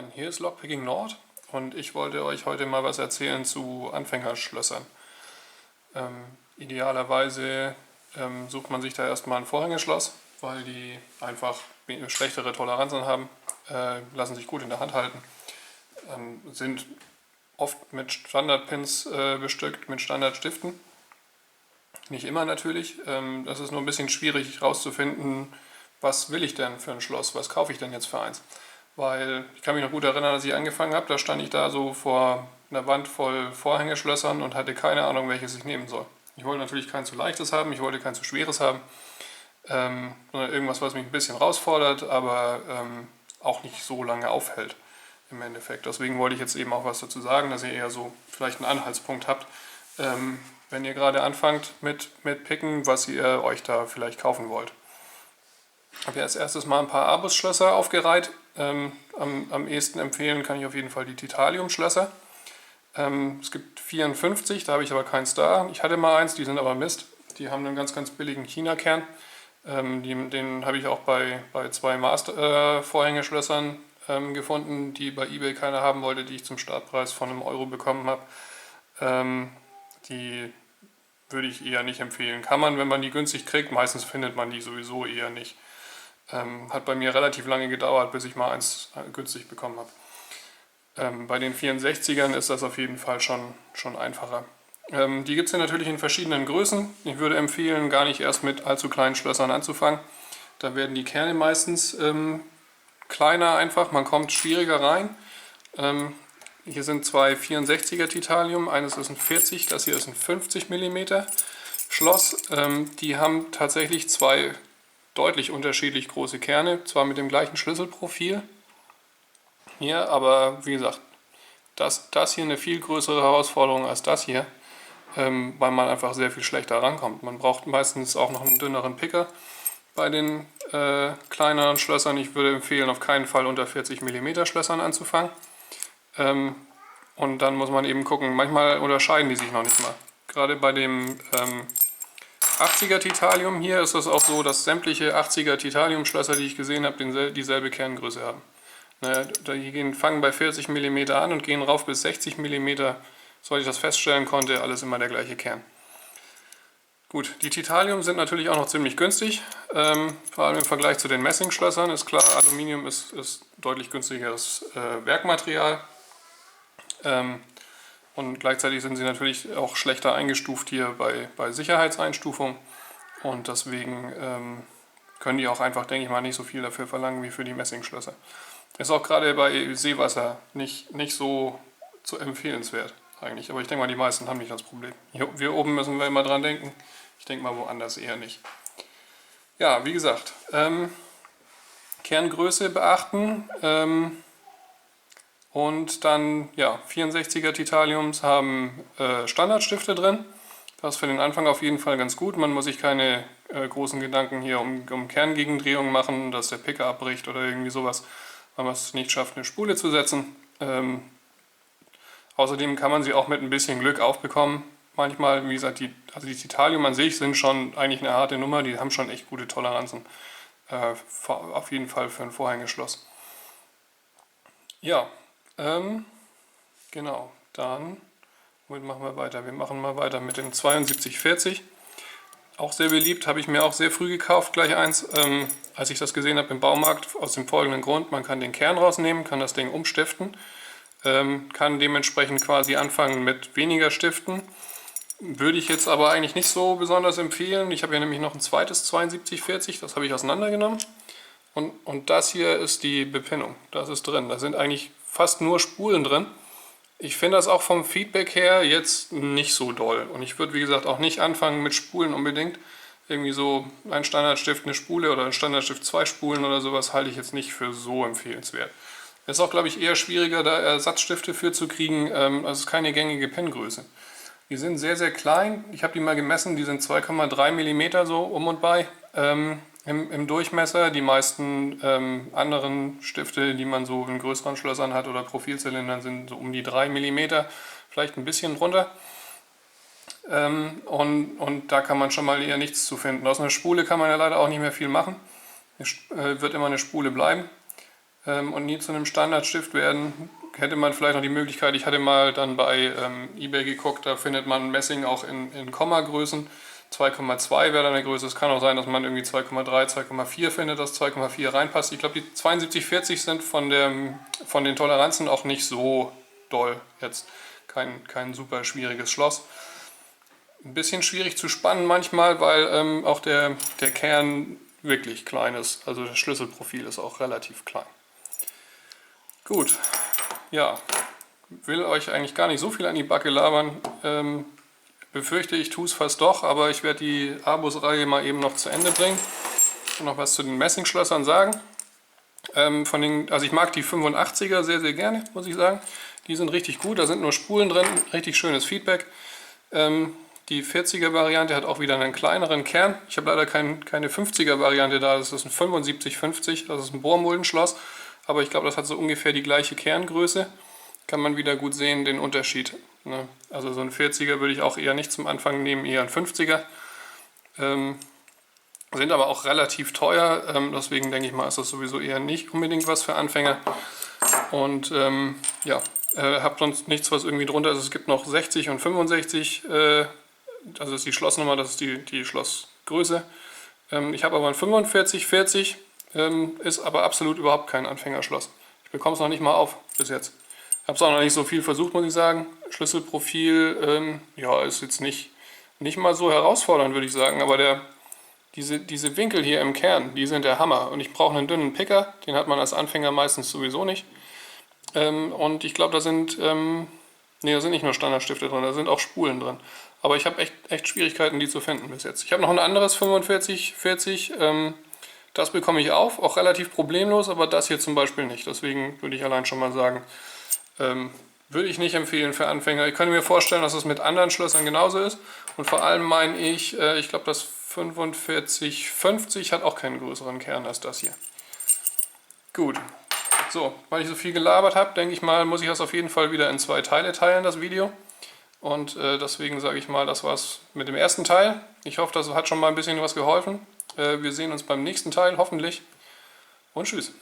Moin, hier ist Lockpicking Nord und ich wollte euch heute mal was erzählen zu Anfängerschlössern. Idealerweise sucht man sich da erstmal ein Vorhängeschloss, weil die einfach schlechtere Toleranzen haben, lassen sich gut in der Hand halten, sind oft mit Standardpins bestückt, mit Standardstiften. Nicht immer natürlich, das ist nur ein bisschen schwierig herauszufinden, was will ich denn für ein Schloss, was kaufe ich denn jetzt für eins. Weil ich kann mich noch gut erinnern, als ich angefangen habe, da stand ich da so vor einer Wand voll Vorhängeschlössern und hatte keine Ahnung, welches ich nehmen soll. Ich wollte natürlich kein zu leichtes haben, ich wollte kein zu schweres haben, sondern irgendwas, was mich ein bisschen herausfordert, aber auch nicht so lange aufhält im Endeffekt. Deswegen wollte ich jetzt eben auch was dazu sagen, dass ihr eher so vielleicht einen Anhaltspunkt habt, wenn ihr gerade anfangt mit Picken, was ihr euch da vielleicht kaufen wollt. Ich habe als erstes mal ein paar Abus-Schlösser aufgereiht. Am ehesten empfehlen kann ich auf jeden Fall die Titanium-Schlösser. Es gibt 54, da habe ich aber keins da. Ich hatte mal eins, die sind aber Mist. Die haben einen ganz billigen China-Kern. Den habe ich auch bei zwei Master-Vorhängeschlössern gefunden, die bei eBay keiner haben wollte, die ich zum Startpreis von €1 bekommen habe. Die würde ich eher nicht empfehlen. Kann man, wenn man die günstig kriegt, meistens findet man die sowieso eher nicht. Hat bei mir relativ lange gedauert, bis ich mal eins günstig bekommen habe. Bei den 64ern ist das auf jeden Fall schon einfacher. Die gibt es ja natürlich in verschiedenen Größen. Ich würde empfehlen, gar nicht erst mit allzu kleinen Schlössern anzufangen. Da werden die Kerne meistens kleiner einfach, man kommt schwieriger rein. Hier sind zwei 64er Titanium, eines ist ein 40, das hier ist ein 50 mm Schloss. Die haben tatsächlich zwei deutlich unterschiedlich große Kerne, zwar mit dem gleichen Schlüsselprofil hier, aber wie gesagt, das hier eine viel größere Herausforderung als das hier, weil man einfach sehr viel schlechter rankommt. Man braucht meistens auch noch einen dünneren Picker bei den kleineren Schlössern. Ich würde empfehlen, auf keinen Fall unter 40 mm Schlössern anzufangen. Und dann muss man eben gucken, manchmal unterscheiden die sich noch nicht mal. Gerade bei dem 80er Titanium hier ist es auch so, dass sämtliche 80er Titanium Schlösser, die ich gesehen habe, dieselbe Kerngröße haben. Die fangen bei 40 mm an und gehen rauf bis 60 mm. Soweit ich das feststellen konnte, alles immer der gleiche Kern. Gut, die Titanium sind natürlich auch noch ziemlich günstig, vor allem im Vergleich zu den Messingschlössern. Ist klar, Aluminium ist deutlich günstigeres Werkmaterial. Und gleichzeitig sind sie natürlich auch schlechter eingestuft hier bei Sicherheitseinstufung. Und deswegen können die auch einfach, denke ich mal, nicht so viel dafür verlangen wie für die Messingschlösser. Ist auch gerade bei Seewasser nicht so empfehlenswert eigentlich. Aber ich denke mal, die meisten haben nicht das Problem. Hier oben müssen wir immer dran denken. Ich denke mal, woanders eher nicht. Ja, wie gesagt, Kerngröße beachten. Und dann, ja, 64er Titaniums haben Standardstifte drin. Das ist für den Anfang auf jeden Fall ganz gut. Man muss sich keine großen Gedanken hier um Kerngegendrehungen machen, dass der Picker abbricht oder irgendwie sowas, weil man es nicht schafft, eine Spule zu setzen. Außerdem kann man sie auch mit ein bisschen Glück aufbekommen. Manchmal, wie gesagt, die Titanium an sich sind schon eigentlich eine harte Nummer, die haben schon echt gute Toleranzen. Auf jeden Fall für ein Vorhängeschloss. Ja, genau, dann womit machen wir weiter? Wir machen mal weiter mit dem 7240. Auch sehr beliebt, habe ich mir auch sehr früh gekauft, gleich eins, als ich das gesehen habe im Baumarkt, aus dem folgenden Grund: Man kann den Kern rausnehmen, kann das Ding umstiften, kann dementsprechend quasi anfangen mit weniger Stiften. Würde ich jetzt aber eigentlich nicht so besonders empfehlen. Ich habe hier nämlich noch ein zweites 7240, das habe ich auseinandergenommen. Und das hier ist die Bepinnung, das ist drin. Da sind eigentlich fast nur Spulen drin. Ich finde das auch vom Feedback her jetzt nicht so doll. Und ich würde, wie gesagt, auch nicht anfangen mit Spulen unbedingt. Irgendwie so ein Standardstift eine Spule oder ein Standardstift zwei Spulen oder sowas halte ich jetzt nicht für so empfehlenswert. Es ist auch, glaube ich, eher schwieriger, da Ersatzstifte für zu kriegen. Also es ist keine gängige Penngröße. Die sind sehr klein. Ich habe die mal gemessen, die sind 2,3 mm so um und bei. Im Durchmesser. Die meisten anderen Stifte, die man so in größeren Schlössern hat oder Profilzylindern, sind so um die 3 mm, vielleicht ein bisschen drunter. Und da kann man schon mal eher nichts zu finden. Aus einer Spule kann man ja leider auch nicht mehr viel machen. Es wird immer eine Spule bleiben. und nie zu einem Standardstift werden, hätte man vielleicht noch die Möglichkeit, ich hatte mal dann bei eBay geguckt, da findet man Messing auch in Kommagrößen. 2,2 wäre dann der Größe. Es kann auch sein, dass man irgendwie 2,3, 2,4 findet, dass 2,4 reinpasst. Ich glaube, die 7240 sind von den Toleranzen auch nicht so doll jetzt. Kein super schwieriges Schloss. Ein bisschen schwierig zu spannen manchmal, weil auch der Kern wirklich klein ist. Also das Schlüsselprofil ist auch relativ klein. Gut, ja, will euch eigentlich gar nicht so viel an die Backe labern. Befürchte, ich tue es fast doch, aber ich werde die Abus-Reihe mal eben noch zu Ende bringen und noch was zu den Messingschlössern sagen. Also ich mag die 85er sehr, sehr gerne, muss ich sagen. Die sind richtig gut, da sind nur Spulen drin, richtig schönes Feedback. Die 40er Variante hat auch wieder einen kleineren Kern. Ich habe leider keine 50er Variante da, das ist ein 7550, das ist ein Bohrmuldenschloss. Aber ich glaube, das hat so ungefähr die gleiche Kerngröße. Kann man wieder gut sehen, den Unterschied. Ne? Also so ein 40er würde ich auch eher nicht zum Anfang nehmen, eher ein 50er. Sind aber auch relativ teuer, deswegen denke ich mal, ist das sowieso eher nicht unbedingt was für Anfänger. Und ja, habe sonst nichts, was irgendwie drunter ist. Es gibt noch 60 und 65, das ist die Schlossnummer, das ist die Schlossgröße. Ich habe aber ein 4540, ist aber absolut überhaupt kein Anfängerschloss. Ich bekomme es noch nicht mal auf bis jetzt. Ich habe es auch noch nicht so viel versucht, muss ich sagen. Schlüsselprofil, ja, ist jetzt nicht mal so herausfordernd, würde ich sagen. Aber diese Winkel hier im Kern, die sind der Hammer. Und ich brauche einen dünnen Picker, den hat man als Anfänger meistens sowieso nicht. Und ich glaube, da sind nicht nur Standardstifte drin, da sind auch Spulen drin. Aber ich habe echt Schwierigkeiten, die zu finden bis jetzt. Ich habe noch ein anderes 4540, das bekomme ich auf, auch relativ problemlos, aber das hier zum Beispiel nicht. Deswegen würde ich allein schon mal sagen, würde ich nicht empfehlen für Anfänger. Ich könnte mir vorstellen, dass es mit anderen Schlössern genauso ist. Und vor allem meine ich glaube, das 4550 hat auch keinen größeren Kern als das hier. Gut, so, weil ich so viel gelabert habe, denke ich mal, muss ich das auf jeden Fall wieder in 2 Teile teilen, das Video. Und deswegen sage ich mal, das war's mit dem ersten Teil. Ich hoffe, das hat schon mal ein bisschen was geholfen. Wir sehen uns beim nächsten Teil, hoffentlich. Und tschüss.